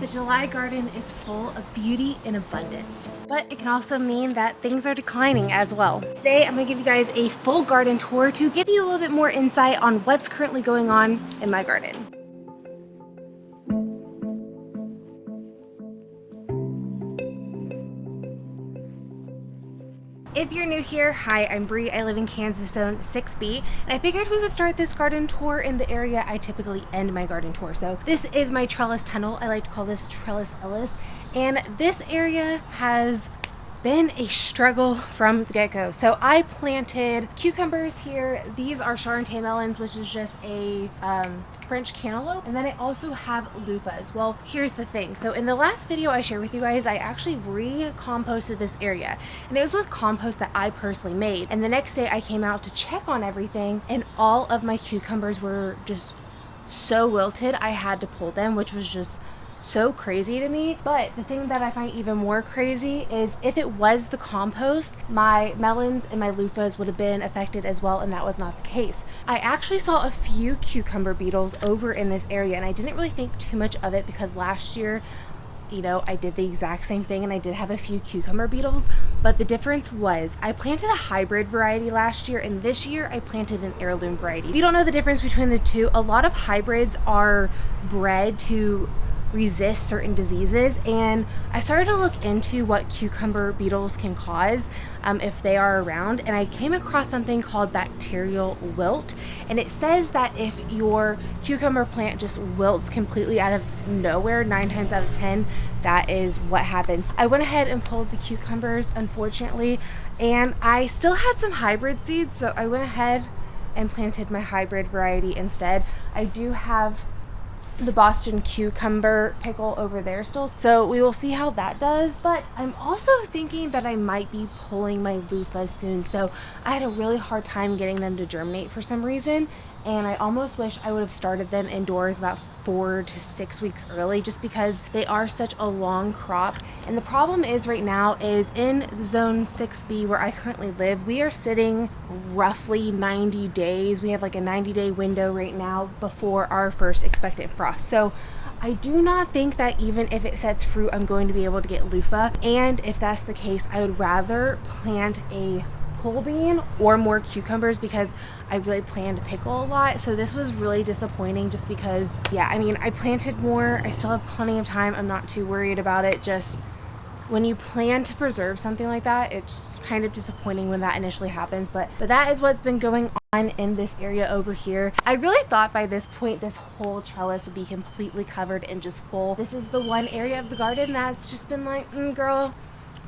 The July garden is full of beauty and abundance, but it can also mean that things are declining as well. Today, I'm gonna give you guys a full garden tour to give you a little bit more insight on what's currently going on in my garden. If you're new here, hi, I'm Bree. I live in Kansas Zone 6B, and I figured we would start this garden tour in the area I typically end my garden tour. So this is my trellis tunnel. I like to call this trellis Ellis, and this area has been a struggle from the get-go. So I planted cucumbers here. These are Charente melons, which is just a French cantaloupe. And then I also have loofahs. Well, here's the thing. So in the last video I shared with you guys, I actually re-composted this area. And it was with compost that I personally made. And the next day I came out to check on everything, and all of my cucumbers were just so wilted I had to pull them, which was just so crazy to me. But the thing that I find even more crazy is if it was the compost, my melons and my loofahs would have been affected as well, and that was not the case. I actually saw a few cucumber beetles over in this area, and I didn't really think too much of it because last year, you know, I did the exact same thing and I did have a few cucumber beetles. But the difference was I planted a hybrid variety last year, and this year I planted an heirloom variety. If you don't know the difference between the two, a lot of hybrids are bred to resist certain diseases, and I started to look into what cucumber beetles can cause if they are around, and I came across something called bacterial wilt, and it says that if your cucumber plant just wilts completely out of nowhere, 9 times out of 10 that is what happens. I went ahead and pulled the cucumbers, unfortunately, and I still had some hybrid seeds, so I went ahead and planted my hybrid variety instead. I do have the Boston cucumber pickle over there still, so we will see how that does. But I'm also thinking that I might be pulling my loofahs soon. So I had a really hard time getting them to germinate for some reason, and I almost wish I would have started them indoors about 4 to 6 weeks early, just because they are such a long crop. And the problem is right now is in zone 6B where I currently live, we are sitting roughly 90 days. We have like a 90-day window right now before our first expected frost. So I do not think that even if it sets fruit, I'm going to be able to get loofah. And if that's the case, I would rather plant a pole bean or more cucumbers because I really plan to pickle a lot. So this was really disappointing just because, yeah, I mean, I planted more. I still have plenty of time. I'm not too worried about it. Just when you plan to preserve something like that, it's kind of disappointing when that initially happens. But that is what's been going on in this area over here. I really thought by this point this whole trellis would be completely covered and just full. This is the one area of the garden that's just been like, girl,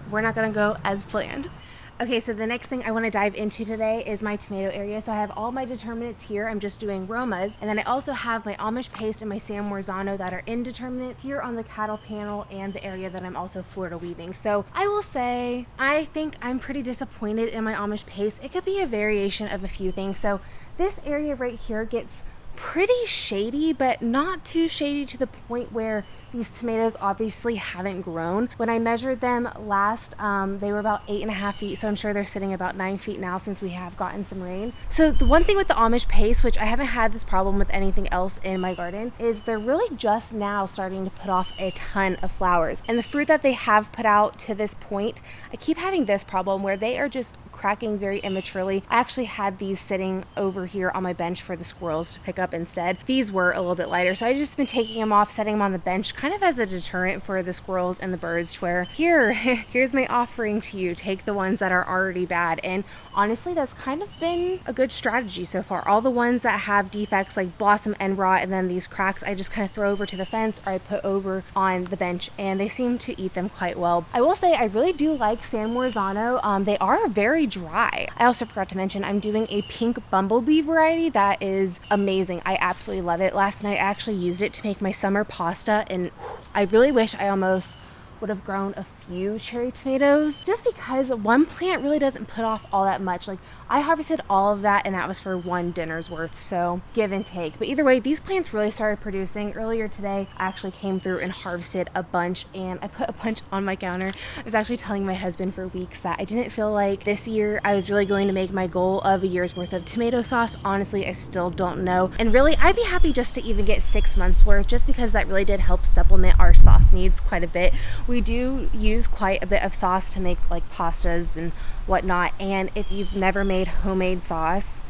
we're not gonna go as planned. Okay, so the next thing I want to dive into today is my tomato area. So I have all my determinants here. I'm just doing Romas. And then I also have my Amish paste and my San Marzano that are indeterminate here on the cattle panel and the area that I'm also Florida weaving. So I will say, I think I'm pretty disappointed in my Amish paste. It could be a variation of a few things. So this area right here gets pretty shady, but not too shady to the point where these tomatoes obviously haven't grown. When I measured them last, they were about 8.5 feet, so I'm sure they're sitting about 9 feet now since we have gotten some rain. So the one thing with the Amish paste, which I haven't had this problem with anything else in my garden, is they're really just now starting to put off a ton of flowers. And the fruit that they have put out to this point, I keep having this problem where they are just cracking very immaturely. I actually had these sitting over here on my bench for the squirrels to pick up instead. These were a little bit lighter, so I just been taking them off, setting them on the bench, kind of as a deterrent for the squirrels and the birds, to where here's my offering to you, take the ones that are already bad. And honestly, that's kind of been a good strategy so far. All the ones that have defects like blossom end rot and then these cracks, I just kind of throw over to the fence or I put over on the bench, and they seem to eat them quite well. I will say I really do like San Marzano. They are very dry. I also forgot to mention I'm doing a pink bumblebee variety that is amazing. I absolutely love it. Last night I actually used it to make my summer pasta, and I really wish I almost would have grown a few cherry tomatoes, just because one plant really doesn't put off all that much. Like, I harvested all of that and that was for one dinner's worth, so give and take. But either way, these plants really started producing. Earlier today, I actually came through and harvested a bunch, and I put a bunch on my counter. I was actually telling my husband for weeks that I didn't feel like this year I was really going to make my goal of a year's worth of tomato sauce. Honestly, I still don't know. And really, I'd be happy just to even get 6 months worth, just because that really did help supplement our sauce needs quite a bit. We do use quite a bit of sauce to make like pastas and whatnot, and if you've never made homemade sauce,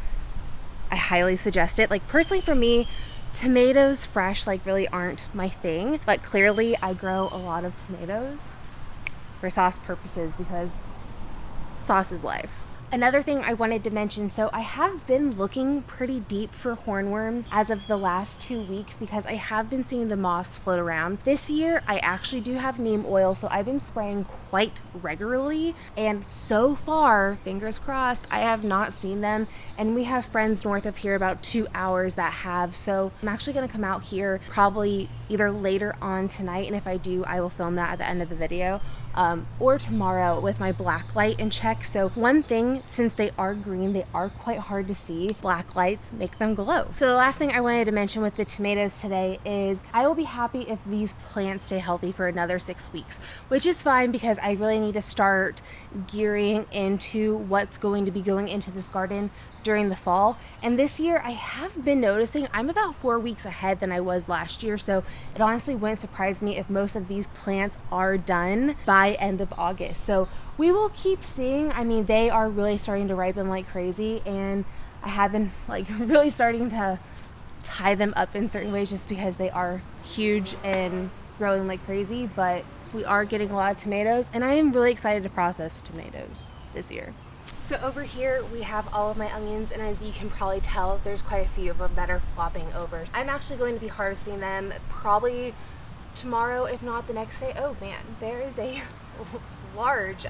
I highly suggest it. Like, personally for me, tomatoes fresh like really aren't my thing, but clearly I grow a lot of tomatoes for sauce purposes because sauce is life. Another thing I wanted to mention, so I have been looking pretty deep for hornworms as of the last 2 weeks because I have been seeing the moss float around. This year, I actually do have neem oil, so I've been spraying quite regularly, and so far, fingers crossed, I have not seen them, and we have friends north of here about 2 hours that have, so I'm actually going to come out here probably either later on tonight, and if I do, I will film that at the end of the video. Or tomorrow with my black light in check. So one thing, since they are green, they are quite hard to see. Black lights make them glow. So the last thing I wanted to mention with the tomatoes today is I will be happy if these plants stay healthy for another 6 weeks, which is fine because I really need to start gearing into what's going to be going into this garden during the fall. And this year I have been noticing I'm about 4 weeks ahead than I was last year, so it honestly wouldn't surprise me if most of these plants are done by end of August. So we will keep seeing. I mean, they are really starting to ripen like crazy, and I have been like really starting to tie them up in certain ways just because they are huge and growing like crazy. But we are getting a lot of tomatoes, and I am really excited to process tomatoes this year. So over here we have all of my onions, and as you can probably tell, there's quite a few of them that are flopping over. I'm actually going to be harvesting them probably tomorrow, if not the next day. Oh man, there is a large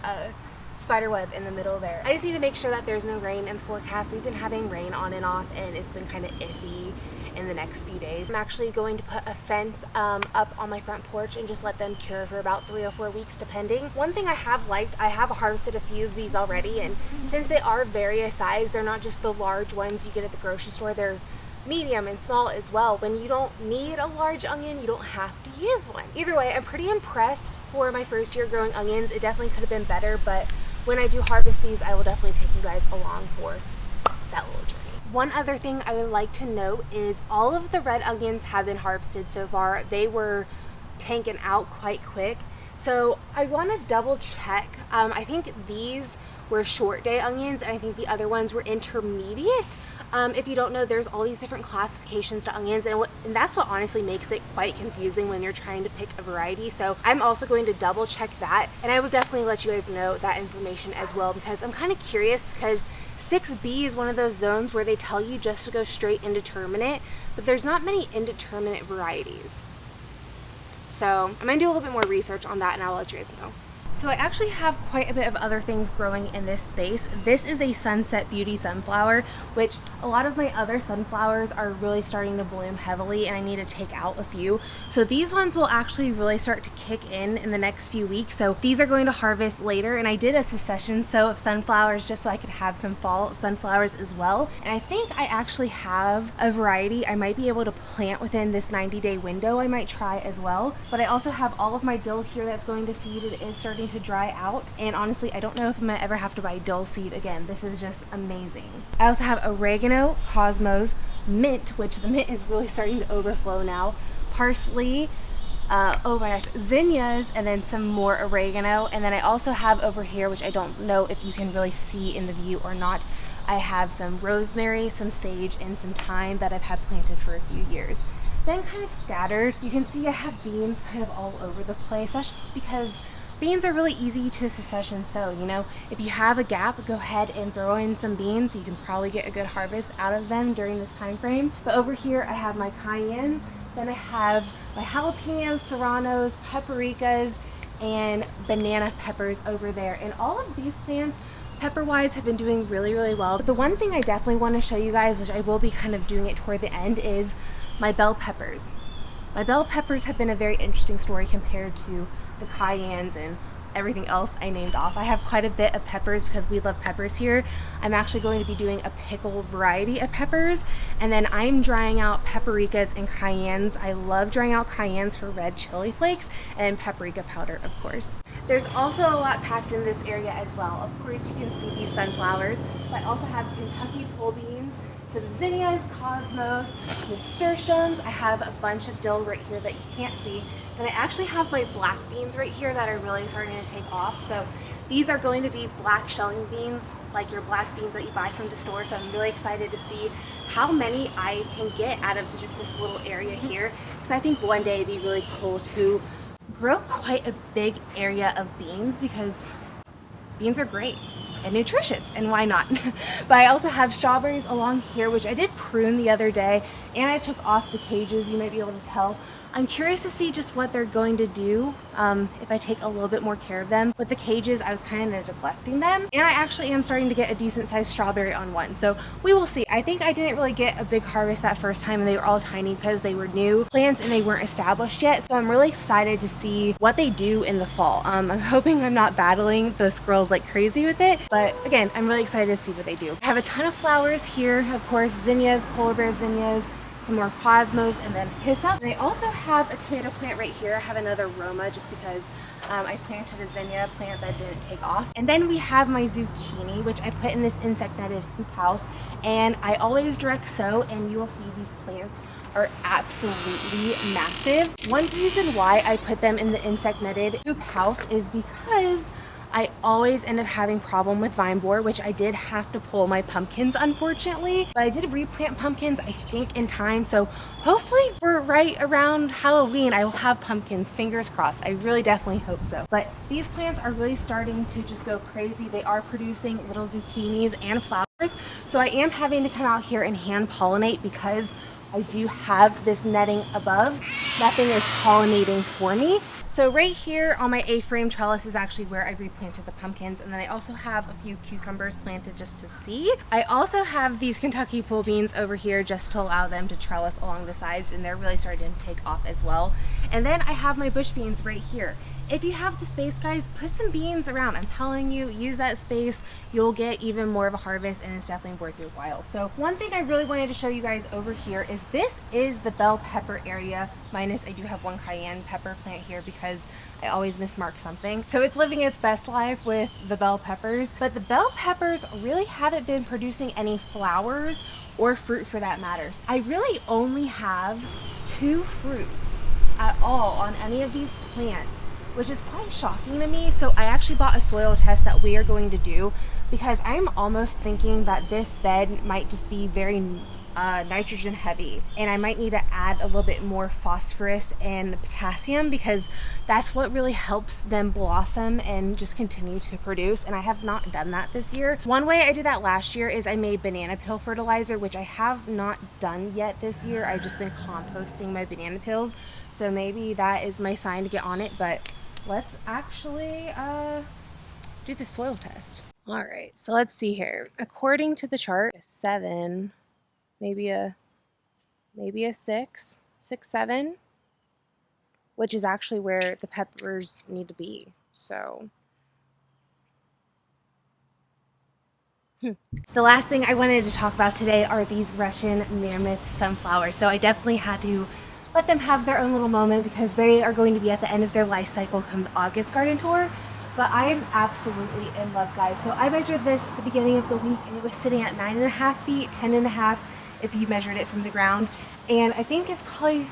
spider web in the middle there. I just need to make sure that there's no rain in the forecast. We've been having rain on and off, and it's been kind of iffy in the next few days. I'm actually going to put a fence up on my front porch and just let them cure for about 3 or 4 weeks depending. One thing I have liked, I have harvested a few of these already, and since they are various size, they're not just the large ones you get at the grocery store, they're medium and small as well. When you don't need a large onion, you don't have to use one. Either way, I'm pretty impressed for my first year growing onions. It definitely could have been better, but when I do harvest these, I will definitely take you guys along for that little journey. One other thing I would like to note is all of the red onions have been harvested so far. They were tanking out quite quick. So I want to double check. I think these were short day onions, and I think the other ones were intermediate. If you don't know, there's all these different classifications to onions, and that's what honestly makes it quite confusing when you're trying to pick a variety. So I'm also going to double check that, and I will definitely let you guys know that information as well, because I'm kind of curious, because 6B is one of those zones where they tell you just to go straight indeterminate, but there's not many indeterminate varieties. So I'm going to do a little bit more research on that, and I'll let you guys know. So I actually have quite a bit of other things growing in this space. This is a Sunset Beauty sunflower, which a lot of my other sunflowers are really starting to bloom heavily, and I need to take out a few. So these ones will actually really start to kick in the next few weeks. So these are going to harvest later, and I did a succession sow of sunflowers just so I could have some fall sunflowers as well. And I think I actually have a variety I might be able to plant within this 90-day window. I might try as well. But I also have all of my dill here that's going to seed. It is starting to dry out, and honestly I don't know if I'm gonna ever have to buy dill seed again. This is just amazing. I also have oregano, cosmos, mint, which the mint is really starting to overflow now, parsley, oh my gosh, zinnias, and then some more oregano. And then I also have over here, which I don't know if you can really see in the view or not, I have some rosemary, some sage, and some thyme that I've had planted for a few years. Then kind of scattered, you can see I have beans kind of all over the place. That's just because beans are really easy to succession sow. You know, if you have a gap, go ahead and throw in some beans. You can probably get a good harvest out of them during this time frame. But over here I have my cayennes, then I have my jalapenos, serranos, paprikas, and banana peppers over there. And all of these plants, pepper-wise, have been doing really, really well. But the one thing I definitely want to show you guys, which I will be kind of doing it toward the end, is my bell peppers. My bell peppers have been a very interesting story compared to the cayennes and everything else I named off. I have quite a bit of peppers because we love peppers here. I'm actually going to be doing a pickle variety of peppers, and then I'm drying out paprikas and cayennes. I love drying out cayennes for red chili flakes, and paprika powder, of course. There's also a lot packed in this area as well. Of course, you can see these sunflowers, but I also have Kentucky pole beans, some zinnias, cosmos, nasturtiums. I have a bunch of dill right here that you can't see. And I actually have my black beans right here that are really starting to take off. So these are going to be black shelling beans, like your black beans that you buy from the store. So I'm really excited to see how many I can get out of just this little area here. Because I think one day it'd be really cool to grow quite a big area of beans, because beans are great and nutritious, and why not? But I also have strawberries along here, which I did prune the other day, and I took off the cages, you might be able to tell. I'm curious to see just what they're going to do if I take a little bit more care of them. With the cages, I was kind of neglecting them, and I actually am starting to get a decent sized strawberry on one, so we will see. I think I didn't really get a big harvest that first time, and they were all tiny because they were new plants and they weren't established yet, so I'm really excited to see what they do in the fall. I'm hoping I'm not battling the squirrels like crazy with it, but again, I'm really excited to see what they do. I have a ton of flowers here, of course, zinnias, polar bear zinnias, some more cosmos, and then hyssop. And I also have a tomato plant right here. I have another Roma just because I planted a zinnia plant that didn't take off. And then we have my zucchini, which I put in this insect netted hoop house, and I always direct sow, and you will see these plants are absolutely massive. One reason why I put them in the insect netted hoop house is because I always end up having problem with vine borer, which I did have to pull my pumpkins, unfortunately. But I did replant pumpkins, I think, in time. So hopefully for right around Halloween, I will have pumpkins. Fingers crossed. I really definitely hope so. But these plants are really starting to just go crazy. They are producing little zucchinis and flowers. So I am having to come out here and hand pollinate because I do have this netting above. Nothing is pollinating for me. So right here on my A-frame trellis is actually where I replanted the pumpkins, and then I also have a few cucumbers planted just to see. I also have these Kentucky pole beans over here just to allow them to trellis along the sides, and they're really starting to take off as well. And then I have my bush beans right here. If you have the space, guys, put some beans around. I'm telling you, use that space. You'll get even more of a harvest, and it's definitely worth your while. So one thing I really wanted to show you guys over here is this is the bell pepper area, minus I do have one cayenne pepper plant here because I always mismark something. So it's living its best life with the bell peppers, but the bell peppers really haven't been producing any flowers or fruit for that matter. I really only have 2 fruits at all on any of these plants, which is quite shocking to me. So I actually bought a soil test that we are going to do because I'm almost thinking that this bed might just be very nitrogen heavy, and I might need to add a little bit more phosphorus and potassium because that's what really helps them blossom and just continue to produce, and I have not done that this year. One way I did that last year is I made banana peel fertilizer, which I have not done yet this year. I've just been composting my banana peels, so maybe that is my sign to get on it. But let's actually do the soil test. All right, so let's see here. According to the chart, a 7, maybe a 6, 7, which is actually where the peppers need to be. So the last thing I wanted to talk about today are these Russian Mammoth sunflowers. So I definitely had to let them have their own little moment because they are going to be at the end of their life cycle come the August garden tour. But I am absolutely in love, guys. So I measured this at the beginning of the week, and it was sitting at 9.5 feet, 10.5 if you measured it from the ground. And I think it's probably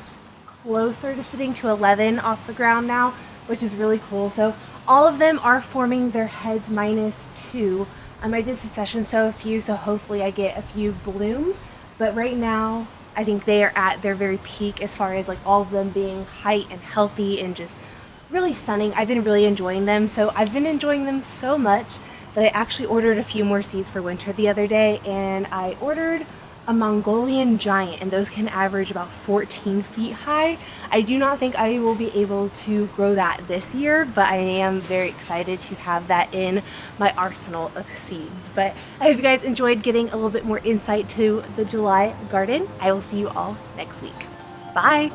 closer to sitting to 11 off the ground now, which is really cool. So all of them are forming their heads -2. I did succession sow a few, so hopefully I get a few blooms. But right now, I think they are at their very peak as far as like all of them being height and healthy and just really stunning. I've been really enjoying them. So I've been enjoying them so much that I actually ordered a few more seeds for winter the other day, and I ordered a Mongolian giant, and those can average about 14 feet high. I do not think I will be able to grow that this year, but I am very excited to have that in my arsenal of seeds. But I hope you guys enjoyed getting a little bit more insight to the July garden. I will see you all next week. Bye!